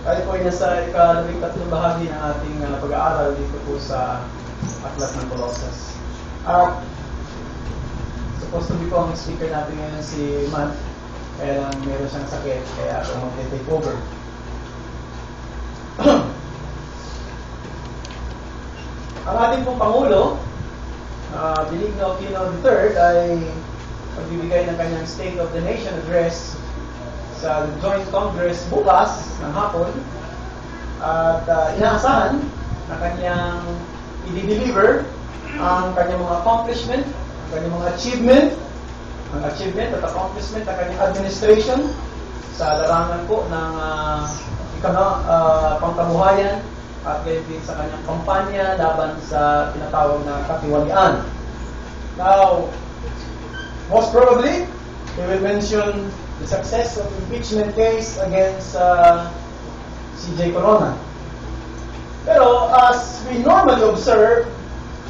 Tayo po ay nasa ika-13 bahagi ng ating pag-aaral dito po sa Aklat ng Colossus. At supposed to be po ang speaker natin ngayon si Man, kaya lang meron siyang sakit, kaya ako mag-take over. Ang ating pong Pangulo, Benigno Aquino III, ay magbibigay ng kanyang State of the Nation Address sa Joint Congress bukas ng hapon, at inaasahan na kanyang i-deliver ang kanyang mga accomplishment, ang kanyang mga achievement at accomplishment ng kanyang administration sa larangan po ng pangkabuhayan at gayon din sa kanyang kampanya laban sa tinatawag na katiwalian. Now, most probably, he will mention the success of impeachment case against CJ Corona. Pero as we normally observe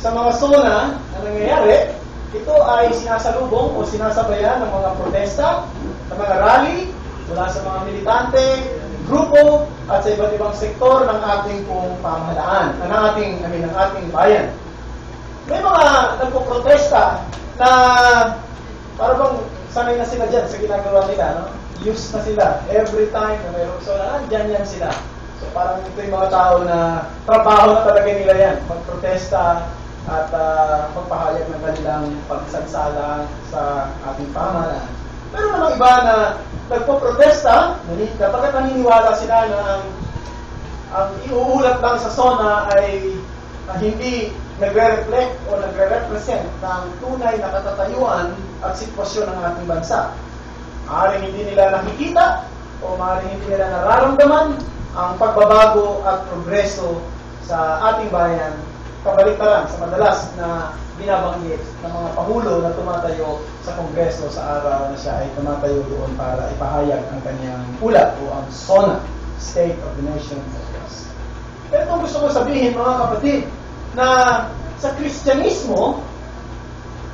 sa mga SONA na nangyayari, ito ay sinasalubong o sinasabayan ng mga protesta, ng mga rally mula sa mga militante, grupo at sa iba't ibang sektor ng ating pong pamahalaan, ng ating bayan. May mga nagpo-protesta na para bang sanay na sila dyan sa ginagawa nila, no? Used na sila. Every time na mayroong sola, dyan sila. So parang ito yung mga tao na trabaho na talaga nila yan. Magprotesta at magpahayag ng kanilang pagsagsala sa ating pamahalaan. Pero namang iba na nagpo-protesta, kapag naniniwala sila na ang iuulat lang sa SONA ay hindi nagre-reflect o nagre-represent ng tunay na katatayuan at sitwasyon ng ating bansa. Maaaring hindi nila nakikita o maaaring hindi nila nararamdaman ang pagbabago at progreso sa ating bayan, kabaliktaran sa madalas na binabanggit ng mga pangulo na tumatayo sa Kongreso sa araw na siya ay tumatayo doon para ipahayag ang kanyang ulat o ang SONA, State of the Nation Address. Pero kung gusto ko sabihin, mga kapatid, na sa Kristyanismo,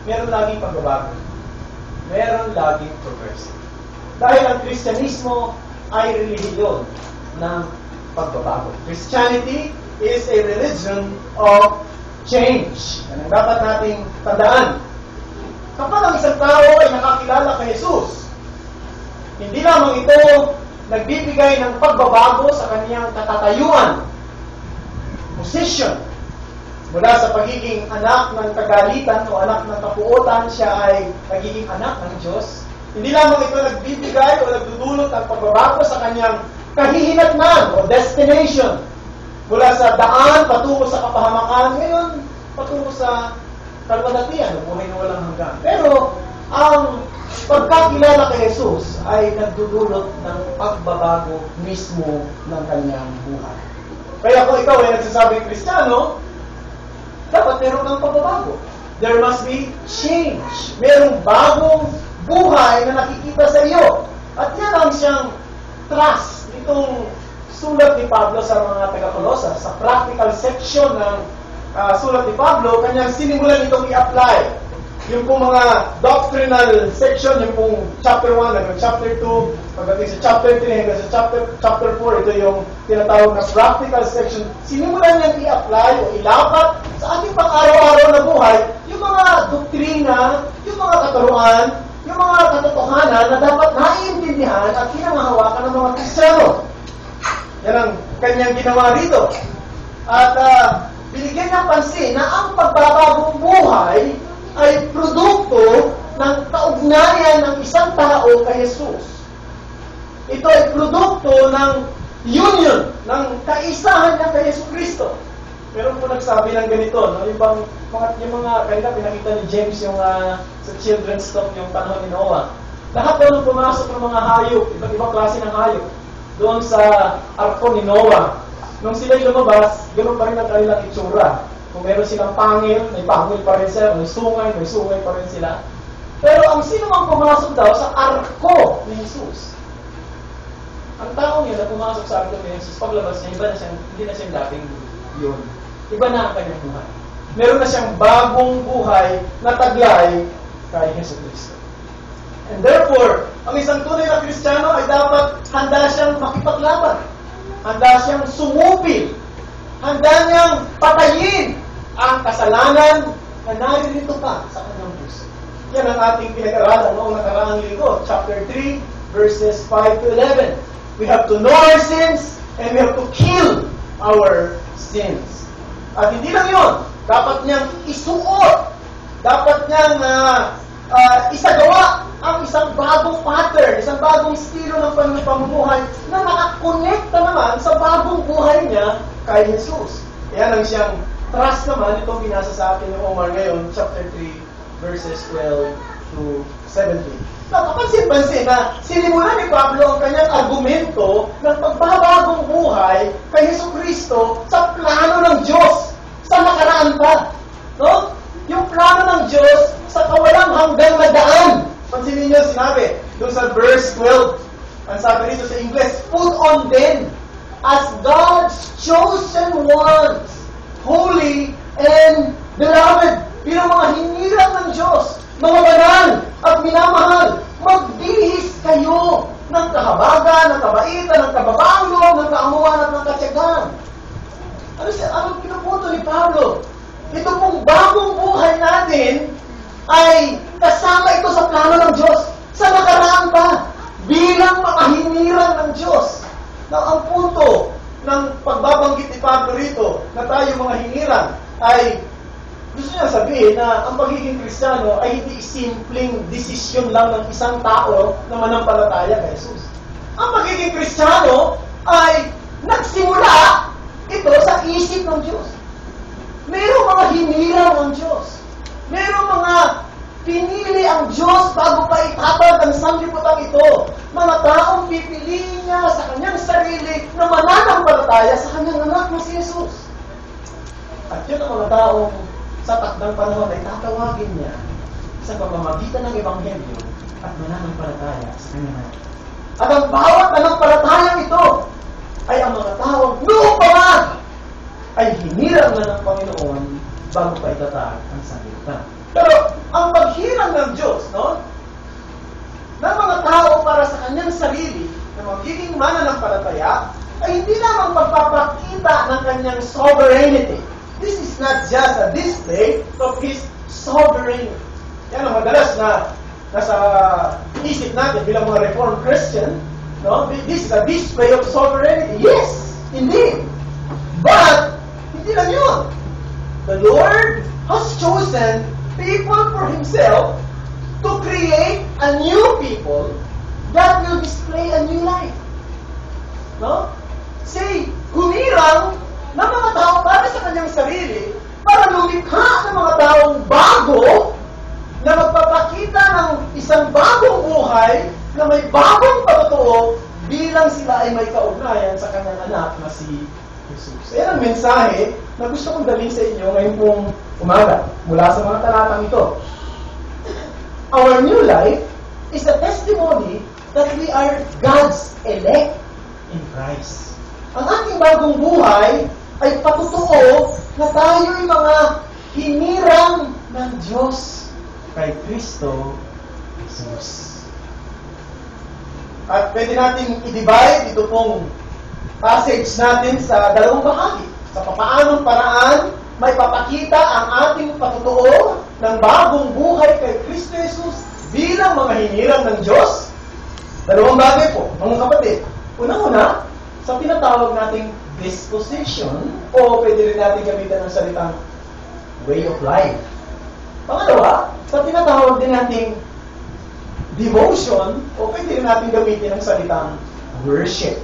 meron laging pagbabago. Meron laging progreso. Dahil ang Kristyanismo ay relihiyon ng pagbabago. Christianity is a religion of change. Yan ang dapat nating tandaan. Kapag ang isang tao ay nakakilala kay Jesus, hindi lamang ito nagbibigay ng pagbabago sa kaniyang katatayuan, position, mula sa pagiging anak ng kagalitan o anak ng kapuotan, siya ay nagiging anak ng Diyos. Hindi lamang ito nagbibigay o nagdudulot ng pagbabago sa kanyang kahihinatnan o destination mula sa daan patungo sa kapahamakan, ngayon patungo sa kalwalhatian o buhay na walang hanggan. Pero ang pagkakilala kay Jesus ay nagdudulot ng pagbabago mismo ng kanyang buhay. Kaya kung ikaw ay nagsasabing Kristiyano, dapat meron kang pagbabago. There must be change. Merong bagong buhay na nakikita sa iyo. At yan ang siyang trust nitong sulat ni Pablo sa mga taga-Colosas. Sa practical section ng sulat ni Pablo, kanyang sinimulan itong i-apply. Yung pong mga doctrinal section, yung pong chapter 1 hanggang chapter 2, pagdating sa chapter 3 hanggang sa chapter 4, ito yung tinatawag na practical section. Sinimulan niyang i-apply o ilapat sa ating pang-araw-araw na buhay yung mga doktrina, yung mga katuruan, yung mga katotohanan na dapat naiintindihan at kinangahawakan ng mga Kristiyano. Yan ang kanyang ginawa rito. At binigyan ng pansin na ang pagbabagong buhay ay produkto ng kaugnayan ng isang tao kay Jesus. Ito ay produkto ng union, ng kaisahan niya kay Yesu Kristo. Meron po nagsabi ng ganito, no? Yung mga kanina pinakita ni James yung sa children's talk yung panahon ni Noah. Lahat daw nung pumasok ng mga hayop, iba't ibang klase ng hayop, doon sa arko ni Noah. Nung sila'y lumabas, ganoon pa rin ang kanilang itsura. Kung meron silang pangil, may pangil pa rin sila, may sungay pa rin sila. Pero ang sino mang pumasok daw sa arko ni Jesus, ang taong yun na pumasok sa arko ni Jesus, paglabas niya, iba na siyang, hindi na siyang dating yun. Iba na ang kanyang buhay. Meron na siyang bagong buhay na taglay kay Yesu Kristo. And therefore, ang isang tunay na Kristiyano ay dapat handa siyang makipaglaban handa siyang sumupil, handa niyang patayin ang kasalanan na naririto pa sa kanyang puso. Yan ang ating pinag-aralan noong nakaraang linggo, chapter 3, verses 5 to 11. We have to know our sins and we have to kill our sins. At hindi lang yun, dapat niyang isuot, dapat niyang isagawa ang isang bagong pattern, isang bagong estilo ng pamumuhay na nakakonekta naman sa bagong buhay niya kay Jesus. Yan ang siyang trust naman, itong binasa sa atin ng Omar ngayon, chapter 3, verses 12 to 17. Kapansin-pansin na sinimulan ni Pablo ang kanyang argumento ng pagbabagong buhay kay Jesucristo sa plano ng Diyos sa nakaraan pa. No? Yung plano ng Diyos sa kawalang hanggang na daan. Pansinin niyo sinabi doon sa verse 12. Ang sabi rito sa English, put on then as God's chosen ones, holy and beloved. Bilang mga hinirang ng Diyos, mga banal at minamahal, magbihis kayo ng kahabagan, ng kabaitan, ng kababaang loob, ng kaamuan at ng katyagan. Ano pinupunto ni Pablo? Ito pong bagong buhay natin ay kasama ito sa plano ng Diyos sa nakaraan pa bilang mga hinirang ng Diyos. Na ang punto ng pagbabanggit ni Pablo rito na tayo mga hinirang ay gusto niya sabihin na ang pagiging Kristiyano ay hindi simpleng desisyon lang ng isang tao na manampalataya kay Jesus. Ang pagiging Kristiyano ay nagsimula ito sa isip ng Diyos. Merong mga hinirang ng Diyos. Merong mga pinili ang Diyos bago pa itatag ang sanglibutan ito. Mga taong pipiliin niya sa kanyang sarili na mananampalataya sa kanyang anak na si Jesus. At yun ang mga taong sa takdang panahon ay tatawagin niya sa pamamagitan ng Ebanghelyo at mananampalataya sa kanyang anak. At ang bawat nanampalatayang ito ay ang mga taong noong pa man ay hinirang na ng Panginoon bago pa itatag ang sanglibutan. Pero ang paghirang ng Diyos, no, ng mga tao para sa kanyang sarili na magiging mananampalataya ay hindi lamang pagpapakita ng kanyang sovereignty. This is not just a display of His sovereignty. Yan ang madalas na nasa isip natin bilang mga Reformed Christian. No? This is a display of sovereignty. Yes, indeed. But, hindi lang yun. The Lord has chosen people for Himself to create a new people that will display a new life. No? Say, humirang ng mga tao para sa kanyang sarili para lumikha ng mga taong bago na magpapakita ng isang bagong buhay na may bagong patotoo bilang sila ay may kaugnayan sa kanyang anak na si Jesus. Ayan ang mensahe na gusto kong dalhin sa inyo ngayon pong umaga mula sa mga talatang ito. Our new life is a testimony that we are God's elect in Christ. Ang ating bagong buhay ay patotoo na tayo'y mga hinirang ng Diyos kay Kristo Jesus. At pwede natin i-divide ito pong passage natin sa dalawang bahagi. Sa papaanong paraan may papakita ang ating patotoo ng bagong buhay kay Kristo Jesus bilang mga hinirang ng Diyos. Dalawang bagay po, mga kapatid. Unang-una, sa tinatawag nating disposition o pwede rin natin gamitan ng salitang way of life. Pangalawa, sa tinatawag din nating devotion o pwede rin natin gamitin ng salitang worship.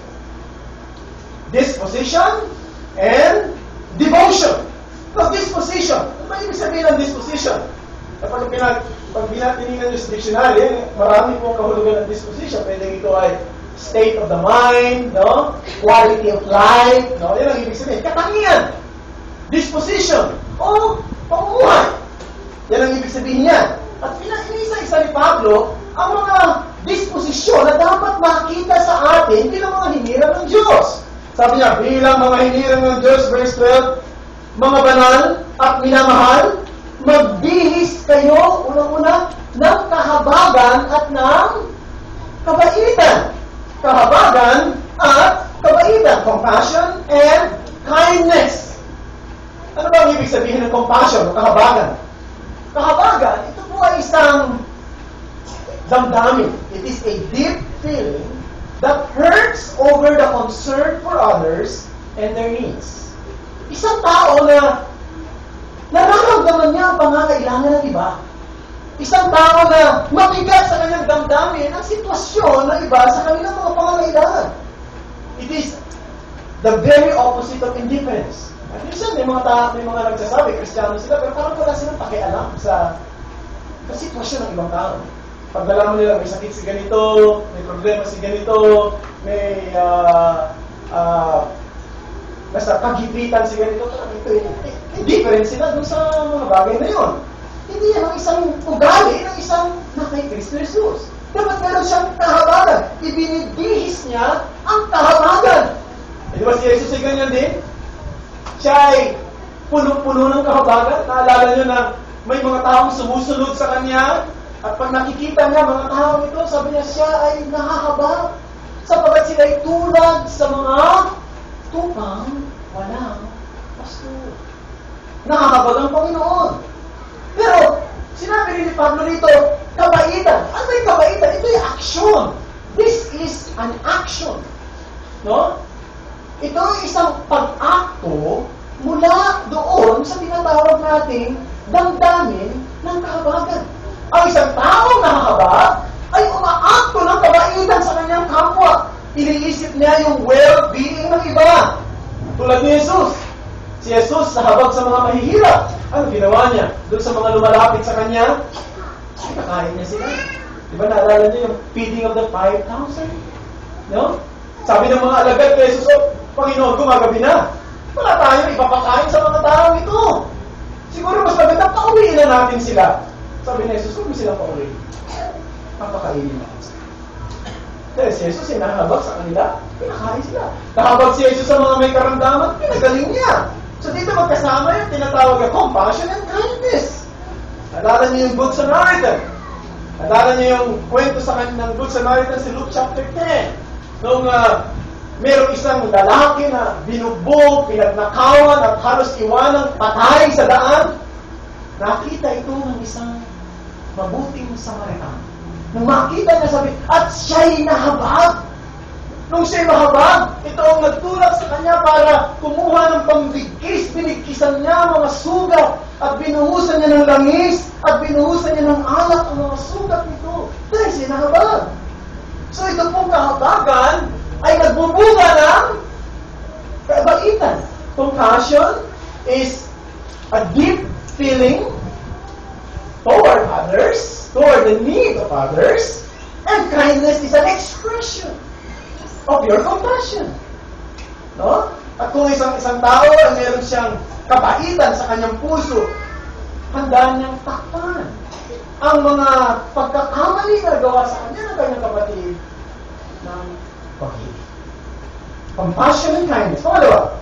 Disposition and devotion. So, disposition. Ano ba ibig sabihin ng disposition? Pag binatinignan yung dictionary, marami pong kahulugan ng disposition. Pwede ito ay state of the mind, no? Quality of life, no? Yan ang ibig sabihin. Katangian. Disposition. O pamumuhay. Yan ang ibig sabihin niya. At inisa-isa ni Pablo ang mga disposisyon na dapat makita sa atin bilang mga hinirang ng Diyos. Sabi niya, bilang mga hinirang ng Diyos, verse 12, mga banal at minamahal, magbihis kayo, unang-una, ng kahabagan at ng kabaitan. Kahabagan at kabaitan. kabaitan, compassion and kindness. Ano ba ang ibig sabihin ng compassion o kahabagan? Kahabagan, ito po ay isang damdamin. It is a deep feeling that hurts over the concern for others and their needs. Isang tao na nararamdaman niya ang pangangailangan ng iba. Isang tao na mabigat sa kanyang damdamin ang sitwasyon ng iba sa kanilang mga pangangailangan. It is the very opposite of indifference. At minsan may mga nagsasabi, Kristiyano sila, pero parang wala silang pakialam sa sitwasyon ng ibang tao. Pag nalaman nila, may sakit si ganito, may problema si ganito, may nasa paghipitan si ganito, indifferent sila dun sa mga bagay na yun. Hindi yan ang isang ugali ng isang na kay Kristo Jesus. Dapat meron siyang kahabagan. Ibinibihis niya ang kahabagan. Di ba si Jesus ay ganyan din? Siya ay puno-puno ng kahabagan. Naalala niyo na may mga taong sumusunod sa kanya at pag nakikita niya mga taong ito, sabi niya siya ay nahahabag sapagkat sila ay tulad sa mga tupang walang pastor. Nahahabag ang Panginoon. Pero sinabi rin ni Pablo rito, kabaitan. Ano yung kabaitan? Ito yung action. This is an action. No? Ito ay isang pag-akto mula doon sa tinatawag nating damdamin ng kahabagan. Ang isang taong nahahabag ay umaakto ng kabaitan sa kanyang kapwa. Iniisip niya yung well-being ng iba. Tulad ni Jesus. Si Jesus nahabag sa mga mahihirap. Ano ginawa niya? Doon sa mga lumalapit sa kanya, kakain niya sila. Di ba naalala niyo yung feeding of the 5,000? No? Sabi ng mga alagad kay Jesus, Panginoon, gumagabi na. Wala tayong ipapakain sa mga tao ito. Siguro mas maganda, pauwiin na natin sila. Sabi ni Jesus, huwag mo silang pauwiin. Papakainin natin sila. Dahil si Jesus ay nahabag sa kanila, pinakain sila. Nahabag si Jesus sa mga may karamdaman, pinagaling niya. So dito magkasama yung tinatawag na compassion and kindness. Alala niyo yung Good Samaritan. Alala niyo yung kwento sa kanya ng Good Samaritan si Luke chapter 10. Nung merong isang lalaki na binugbog, pinagnakawan at halos iwanang patay sa daan. Nakita ito ng isang mabuting Samaritan. Nung makita niya sabi, at siya'y nahabag. Nung siya'y mahabag, ito ang nagtulak sa kanya para kumuha ng pambigkis. Binigkisan niya mga sugat at binuhusan niya ng langis at binuhusan niya ng alak ang mga sugat nito. Dahil siya'y nahabag. So ito pong kahabagan ay nagbubunga ng kabaitan. Compassion is a deep feeling toward others, toward the need of others, and kindness is an expression of your compassion. No? At kung isang tao ay meron siyang kabaitan sa kanyang puso, handa niyang takpan ang mga pagkakamali na gawa sa kanya ng kanyang kapatid ng pag-ibig. Compassion and kindness. Pangalawa,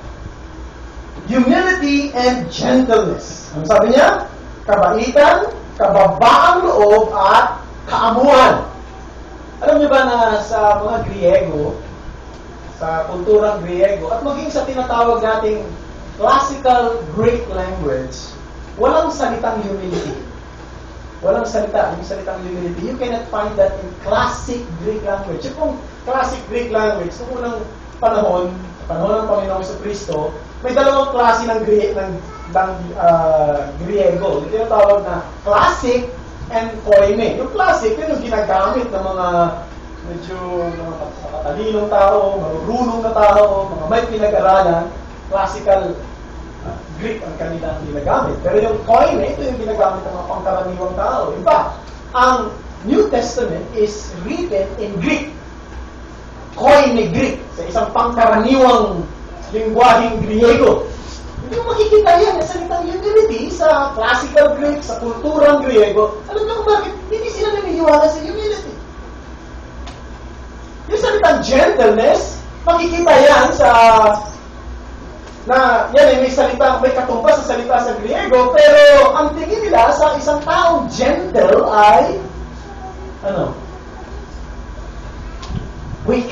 humility and gentleness. Ano sabi niya? Kabaitan, kababaang loob, at kaamuhan. Alam niyo ba na sa mga Griego, sa kulturang Griego, at maging sa tinatawag nating classical Greek language, walang salitang humility. Walang salita, yung salitang humility. You cannot find that in classic Greek language. Yung kung classic Greek language, noong unang panahon ng Panginoong Jesucristo, may dalawang klase ng Griego. Yung tinatawag na classic and koine. Yung classic, yun yung ginagamit ng mga medyo matalinong tao, marurunong na tao, mga may pinag-aralan, classical Greek ang kanilang ginagamit. Pero yung koine, ito yung ginagamit ng mga pangkaraniwang tao. In fact, ang New Testament is written in Greek. Koine Greek. Sa isang pangkaraniwang lingwaheng Griego. Hindi mo makikita yan sa salitang humility sa classical Greek, sa kulturang Griego. Alam niyo kung bakit? Hindi sila naniniwala sa humility. Yung salitang gentleness, makikita yan sa na yan ay may katumbas sa salita sa Griego, pero ang tingin nila sa isang taong gentle ay weak,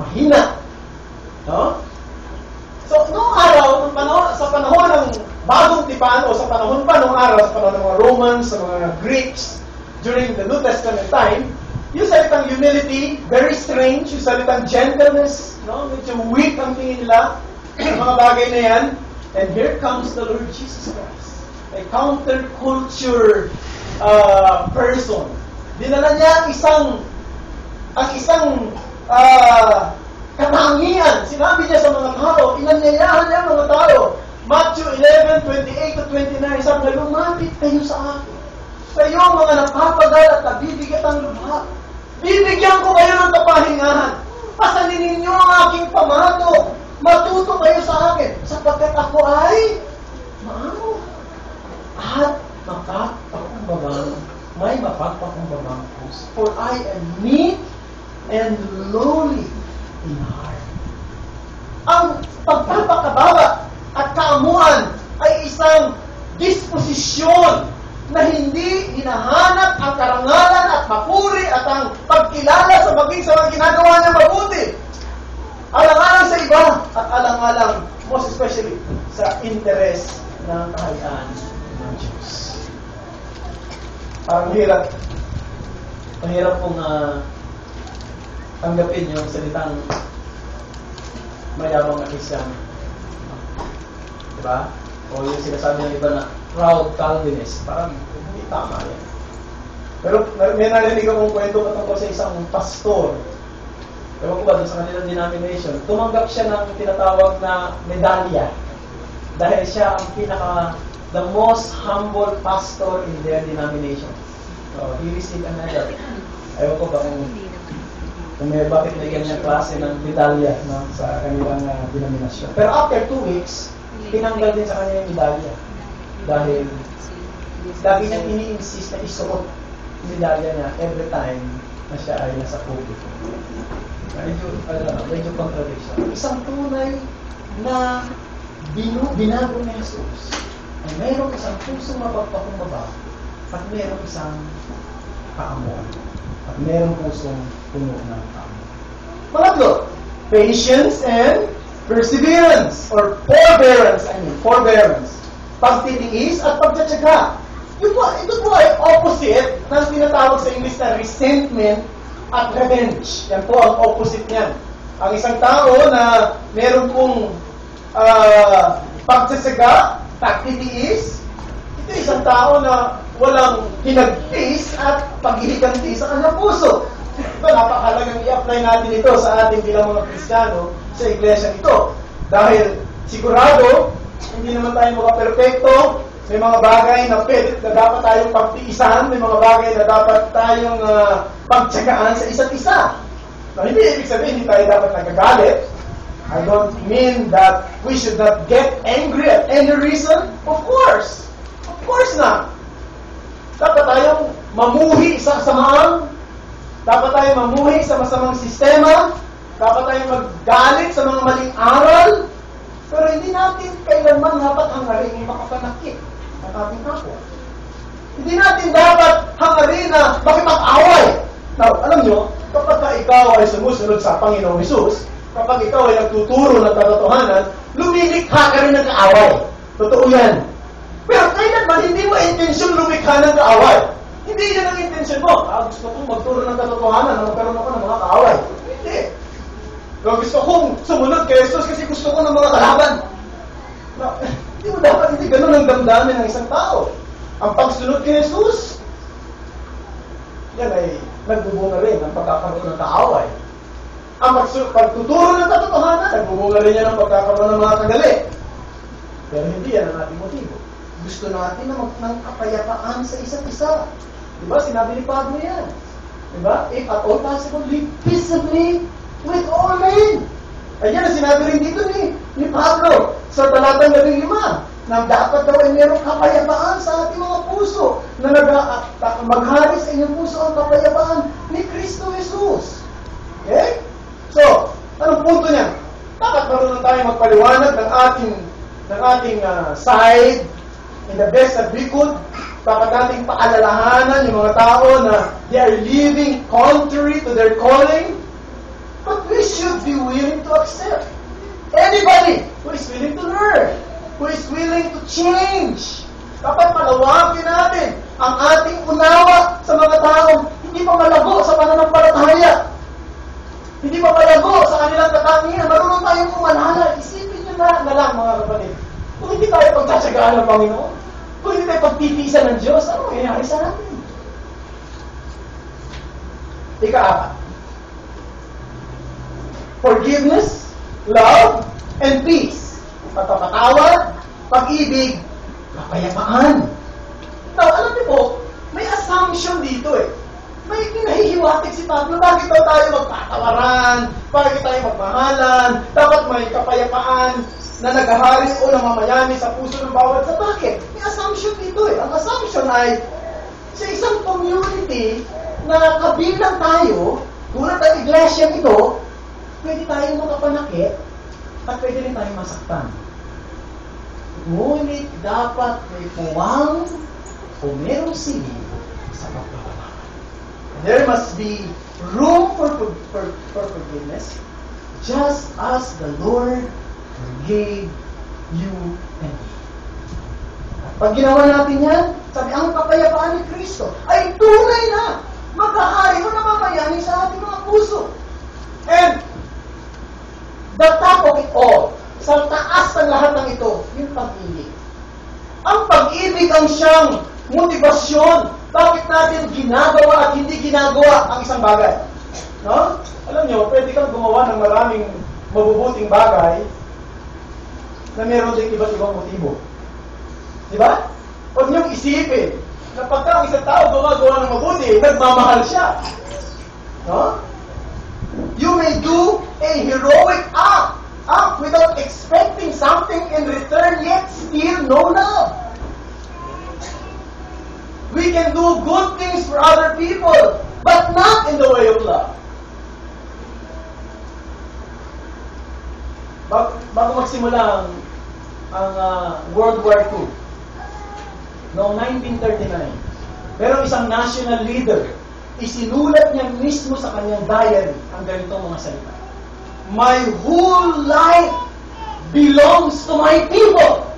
mahina. during the New Testament time, yung salitang humility, very strange. Yung salitang gentleness, medyo weak ang tingin nila. Yung mga bagay na yan. And here comes the Lord Jesus Christ. A counterculture person. Dinala niya ang isang katangian. Sinabi niya sa mga tao, inanyayahan niya ang mga tao. Matthew 11:28-29, sabi na, lumapit kayo sa akin. Kayo mga napapagal at nabibigat ang lubha. Bibigyan ko kayo ng kapahingahan. Pasanin ninyo ang aking pamato. Matuto kayo sa akin, sapagkat ako ay maamo at may mapagpakumbabang puso. For I am meek and lowly in heart. Ang pagpapakababa at kaamuan ay isang disposisyon na hindi hinahanap ang karangalan at papuri at ang pagkilala sa maging sa mga ginagawa niya mabuti. Alang-alang sa iba at alang-alang, most especially, sa interes ng kahayaan ng Diyos. Parang mahirap pong tanggapin yung salitang mayabang na Kristyano. Diba? O yung sinasabi ng iba na proud Calvinist. Parang hindi tama yan. Pero may narinig akong kwento patungkol sa isang pastor. Ewan ko ba, sa kanilang denomination, tumanggap siya ng tinatawag na medalya. Dahil siya ang the most humble pastor in their denomination. So, he received a medal. Ewan ko ba kung may bakit na ganyan klase ng medalya sa kanilang denomination. Pero after 2 weeks, tinanggal din sa kanya yung medalya. Dahil lagi niyang ini-insist na isuot yung medalya niya every time na siya ay nasa publiko. Medyo contradiction. Isang tunay na binago ni Jesus ay mayroong isang pusong mapagpakumbaba at mayroong isang kaamuan. At mayroong pusong puno ng kaamuan. Pangatlo, patience and perseverance or forbearance. Pagtitiis at pagtsatsaga. Ito po ay opposite ng tinatawag sa English na resentment at revenge. Yan po ang opposite niyan. Ang isang tao na meron pong pagtsatsaga, pagtitiis, ito isang tao na walang hinagtis at paghihiganti sa kanyang puso. Ito, napakahalagang i-apply natin ito sa ating bilang mga Kristiyano sa iglesia ito. Dahil sigurado, hindi naman tayo makaperfecto. May mga bagay na dapat tayong pagtiisan, may mga bagay na dapat tayong pagtsagaan sa isa't isa. Now, hindi ibig sabihin, hindi tayo dapat nagagalit. I don't mean that we should not get angry at any reason. Of course. Of course not. Dapat tayong mamuhi sa kasamaan. Dapat tayong mamuhi sa masamang sistema. Dapat tayong maggalit sa mga maling aral. Pero hindi natin kailanman dapat hangarin yung makapanakit ng ating kapwa. Hindi natin dapat hangarin na makipag-away. Now, alam nyo, kapag ikaw ay sumusunod sa Panginoong Hesus, kapag ikaw ay nagtuturo ng katotohanan, lumilikha ka rin ng kaaway. Totoo yan. Pero kailanman, hindi mo intensyon lumikha ng kaaway. Hindi yan ang intensyon mo. Gusto kong magturo ng katotohanan na magkaroon ako ng mga kaaway. Hindi. Gusto kong sumunod kay Jesus kasi gusto ko ng mga kalaban. Hindi mo dapat hindi ganun ang damdamin ng isang tao. Ang pagsunod kay Jesus, yan ay nagbubunga rin ng pagkakaroon ng kaaway. Ang pagtuturo ng katotohanan, nagbubunga rin yan ng pagkakaroon ng mga kagali. Pero hindi yan ang ating motibo. Gusto natin na ng kapayapaan sa isa't isa. Diba? Sinabi ni Pablo yan. Diba? If at all possible, live peaceably with all men. Ayan ang sinabi rin dito ni Pablo sa talatang 15 na dapat daw ay mayroong kapayapaan sa ating mga puso na maghari sa inyong puso ang kapayapaan ni Kristo Jesus. Okay? So, anong punto niya? Dapat marunong tayo magpaliwanag ng ating side in the best that we could. Dapat nating paalalahanan yung mga tao na they are living contrary to their calling. But we should be willing to accept anybody who is willing to learn, who is willing to change. Dapat palawakin natin ang ating unawa sa mga sagana ng Panginoon. Kung hindi tayo pagtitiisan ng Diyos, ano mangyayari sa natin? Ika-4. Forgiveness, love, and peace. Pagpapatawad, pag-ibig, kapayapaan. Now, alam niyo po, may assumption dito eh. May pinahihiwatig si Pablo. Bakit daw tayo magpatawaran? Bakit tayo magmahalan? Dapat may kapayapaan na naghahari o namamayani sa puso ng bawat isa. Bakit? May assumption dito eh. Ang assumption ay sa isang community na kabilang tayo, tulad ng iglesia ito, pwede tayong makapanakit at pwede rin tayong masaktan. Ngunit dapat may puwang o merong sige sa pagpapatawad. There must be room for forgiveness, just as the Lord forgave you and me. At pag ginawa natin yan, sabi, ang kapayapaan ni Kristo ay tunay na maghahari o namamayani sa ating mga puso. And the top of it all, sa taas ng lahat ng ito, yung pag-ibig. Ang pag-ibig ang siyang motivasyon. Bakit natin ginagawa at hindi ginagawa ang isang bagay? No? Alam nyo, pwede kang gumawa ng maraming mabubuting bagay na meron din iba't ibang motibo. Di ba? Huwag niyong isipin na pagka ang isang tao gumagawa ng mabuti, nagmamahal siya. No? You may do a heroic act without expecting something in return, yet still no love. We can do good things for other people, but not in the way of love. Bago magsimula ang World War II, noong 1939, merong isang national leader, isinulat niya mismo sa kanyang diary ang ganitong mga salita. My whole life belongs to my people.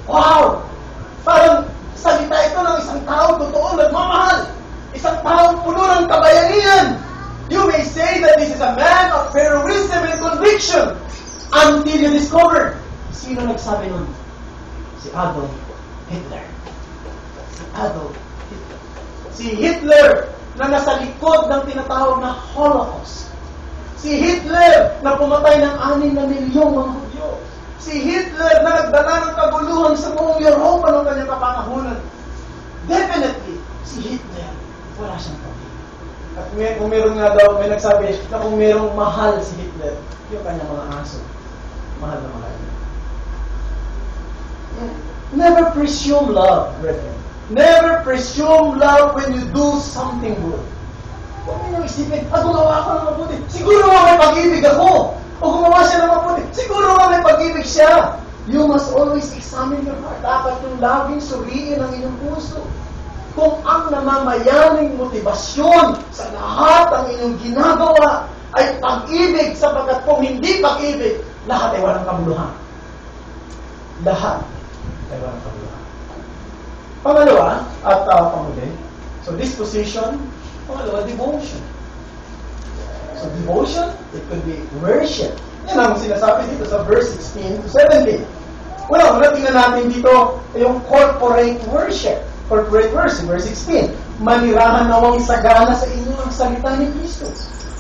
Wow! Parang salita ito ng isang tao totoo nagmamahal. Isang tao puno ng kabayanihan. You may say that this is a man of heroism and conviction until you discover. Sino nagsabi nun? Si Adolf Hitler. Si Adolf Hitler. Si Hitler na nasa likod ng tinatawag na Holocaust. Si Hitler na pumatay ng 6 na milyong mga Hudyo. Si Hitler na nagdala ng kaguluhan sa buong Europa ng kanyang kapanahunan. Definitely, si Hitler, wala siyang pag-ibig. At kung meron nga daw, may nagsabi na kung merong mahal si Hitler, yung kanyang mga aso. Mahal na mahal. Never presume love, brethren. Never presume love when you do something good. Huwag niyo isipin, gumawa ako ng mabuti. Siguro may pag-ibig ako. O gumawa siya ng mabuti. Siguro may pag-ibig siya. You must always examine your heart. Dapat yung laging suriin ang inyong puso. Kung ang namamayaning motibasyon sa lahat ng inyong ginagawa ay pag-ibig, sapagkat kung hindi pag-ibig, lahat ay walang kabuluhan. Lahat ay walang kabuluhan. Pangalawa, at pamuli, so disposition. Pangalawa, devotion. So devotion, it could be worship. Yan ang sinasabi dito sa verse 16 to 17. Una, tingnan natin dito yung corporate worship. Corporate worship, verse 16. Manirahan nawang sagana sa inyo ang salita ni Kristo.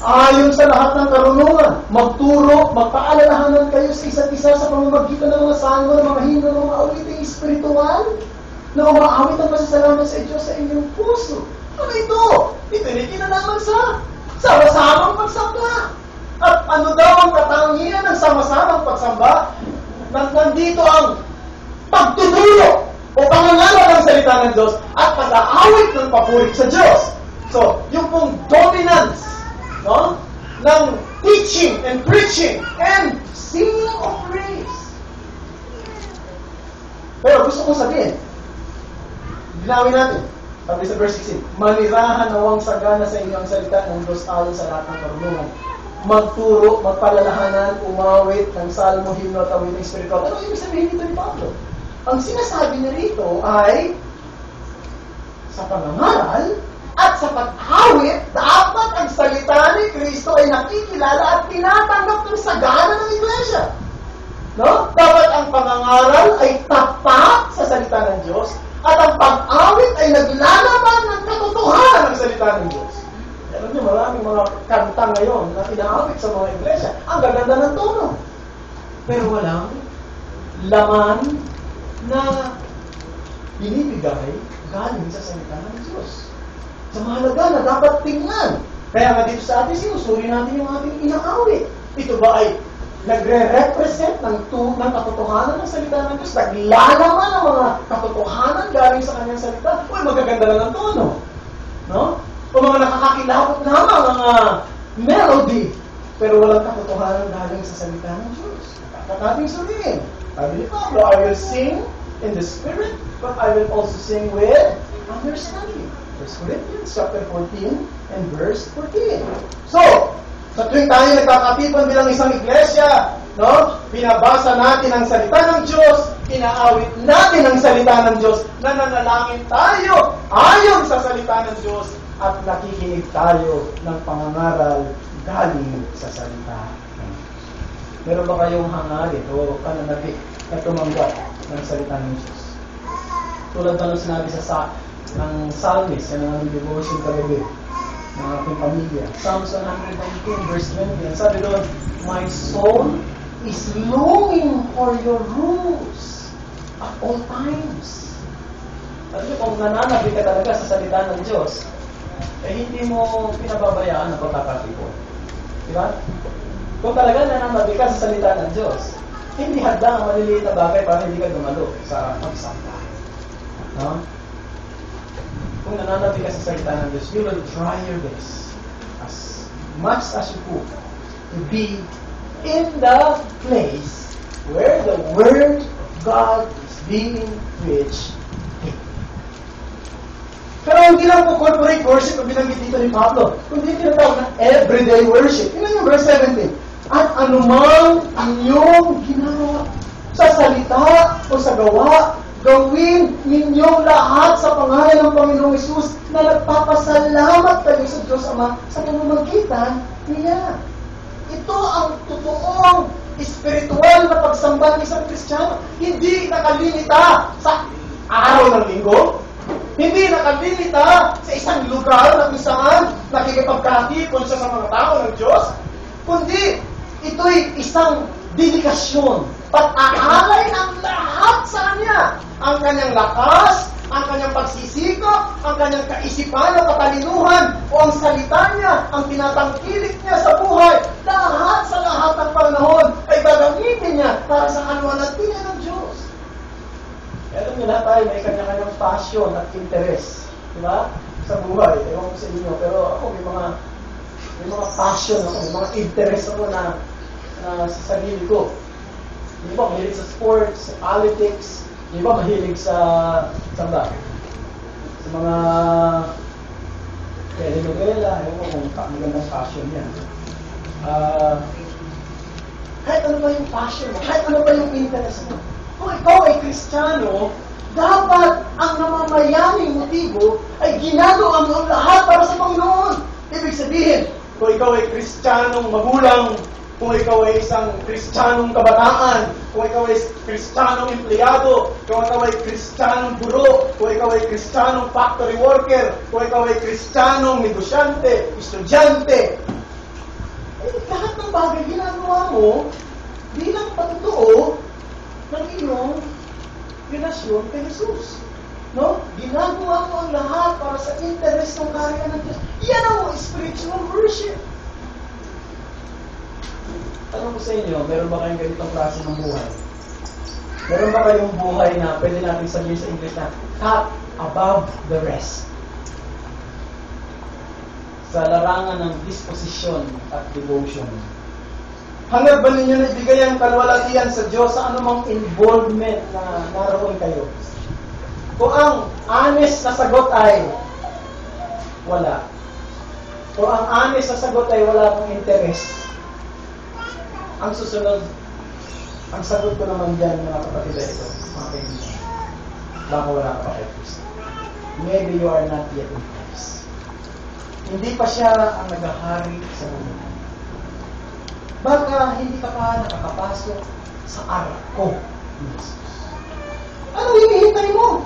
Ayon sa lahat ng karunungan, magturo, magpaalalahanan kayo sa isa't isa sa pamamagitan ng mga salmo, ng mga himno, ng mga awiting espiritual, na umaawit ang pasasalamat sa Diyos sa inyong puso. Ano ito? Ito rin kinalaman sa sama-samang pagsamba. At ano daw ang katangian ng sama-samang pagsamba? Nandito ang pagtuturo o pangangaral ng salita ng Diyos at pag-aawit ng papuri sa Diyos. So, yung pong dominance, no, ng teaching and preaching and singing of praise. Pero gusto kong sabihin, ginawin natin. Sabi sa verse 16, manirahan nawang sagana sa inyo ang salita ng Diyos ayon sa lahat ng karunungan. Magturo, magpalalahanan, umawit ng salmo, himno at awiting espiritual. Ano ibig sabihin dito ni Pablo? Ang sinasabi niya rito ay sa pangangaral at sa pag-awit, dapat ang salita ni Kristo ay nakikilala at tinatanggap ng sagana ng iglesia. No? Dapat ang pangangaral ay tapat ang salita ng Diyos. Alam niyo, maraming mga kanta ngayon na inaawit sa mga iglesia. Ang gaganda ng tono. Pero walang laman na binibigay galing sa salita ng Diyos. Sa mahalaga na dapat tingnan. Kaya nga dito sa atin, sinusuri natin yung ating inaawit. Ito ba ay nagre-represent ng katotohanan ng salita ng Diyos? Naglalaman ng mga katotohanan galing sa kanyang salita? Uy, magaganda lang ang tono. No? O mga nakakakilabot lamang mga melody. Pero walang katotohanan galing sa salita ng Diyos. Dapat nating suriin. Sabi ni Pablo, I will sing in the Spirit, but I will also sing with understanding. 1 Corinthians chapter 14 and verse 14. So, sa tuwing tayo nagkakatipan bilang isang iglesia, no? Binabasa natin ang salita ng Diyos, inaawit natin ang salita ng Diyos, nananalangin tayo ayon sa salita ng Diyos, at nakikinig tayo ng pangangaral galing sa salita ng Diyos. Meron ba kayong hangarin o pananabik na tumanggap ng salita ng Diyos? Tulad na sinabi sa ng psalmist, yan ang aming devotion kagabi, ng ating pamilya. Psalms 119 verse 20. Ang sabi doon, my soul is longing for your rules at all times. Sabi niyo, kung nananabi ka talaga sa salita ng Diyos, eh hindi mo pinababayaan ang pagkakatipon. Diba? Kung talaga nananabi ka sa salita ng Diyos, hindi hadda ang maliliit na bagay para hindi ka dumalo sa pagsamba. No? Kung nananabi ka sa salita ng Diyos, you will try your best as much as you could to be in the place where the Word of God is being preached. Pero hindi lang po corporate worship ang binanggit dito ni Pablo, kundi tinatawag na everyday worship. Yun yung verse 17. At anumang inyong ginagawa sa salita o sa gawa, gawin ninyong lahat sa pangalan ng Panginoong Hesus na nagpapasalamat kayo sa Diyos Ama sa pamamagitan niya. Ito ang totoong espiritual na pagsamba ng isang Kristiyano. Hindi nakalimita sa araw ng linggo. Hindi nakalimita sa isang lugar na kung saan nakikipagkatipon siya sa mga tao ng Diyos. Kundi ito'y isang dedikasyon. Pag-aalay ng lahat sa Kanya. Ang Kanyang lakas, ang Kanyang pagsisikap, ang Kanyang kaisipan o katalinuhan, o ang salita niya, ang tinatangkilik niya sa buhay. Lahat sa lahat ng panahon ay gagamitin niya para sa kaluwalhatian ng Diyos. Kaya alam niyo lahat tayo, may kanya-kanyang passion at interest. Diba? Sa buhay. Ewan ko sa inyo. Pero ako, may mga passion ako, may mga interest ako na sa sarili ko. Di ba, mahilig sa sports, sa politics, di ba, mahilig sa ba? Sa mga telenovela, ewan ko kung magandang passion yan. Kahit ano ba yung passion mo, kahit ano ba yung interest mo, kung ikaw ay Kristiyano, dapat ang namamayaning motibo ay ginagawa mo ang lahat para sa Panginoon. Ibig sabihin, kung ikaw ay Kristiyanong magulang, kung ikaw ay isang Kristiyanong kabataan, kung ikaw ay Kristiyanong empleyado, kung ikaw ay Kristiyanong guro, kung ikaw ay Kristiyanong factory worker, kung ikaw ay Kristiyanong negosyante, estudyante, lahat ng bagay ginagawa mo bilang patutuo ng iyong relasyon kay Jesus. No? Ginagawa mo ang lahat para sa interest ng karya ng Diyos. Yan ang spiritual worship. Tanong ko sa inyo, meron ba kayong ganitong klase ng buhay? Meron ba kayong buhay na pwede natin sabihin sa English na top above the rest? Sa larangan ng disposisyon at devotion. Hanggang ba ninyo na ibigay ang kalwalatian sa Diyos sa anumang involvement na naroon kayo? Kung ang honest na sagot ay wala. Kung ang honest na sagot ay wala akong interest, ang susunod, ang sagot ko naman dyan, mga kapatid, ito, mga kaibigan. Baka wala ka pa kay Kristo. Maybe you are not yet in Christ. Hindi pa siya ang naghahari sa buhay. Baka hindi ka pa nakakapasok sa arko ni Jesus. Ano hinihintay mo?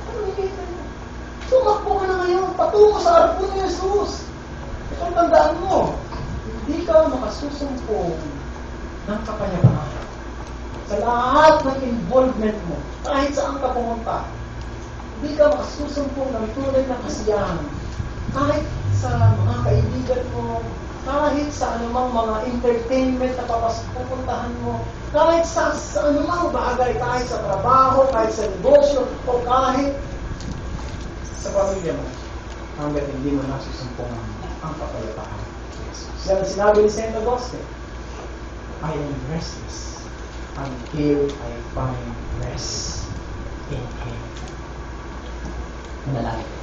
Ano hinihintay mo? Tumakbo ka na ngayon. sa harap ni Jesus. Ito tandaan mo, hindi ka makasusumpong ng kapayapaan. Sa lahat ng involvement mo, kahit saan ka pumunta, hindi ka makasusumpong ng tunay na kasiyahan. Kahit sa mga kaibigan mo, kahit sa anumang mga entertainment na pupuntahan mo, kahit sa anumang bagay, kahit sa trabaho, kahit sa negosyo, o kahit sa pamilya mo, hanggat hindi mo nasusumpungan ang kapayapaan. Sinabi ni St. Augustine, I am restless until I find rest in Him. Manalangin.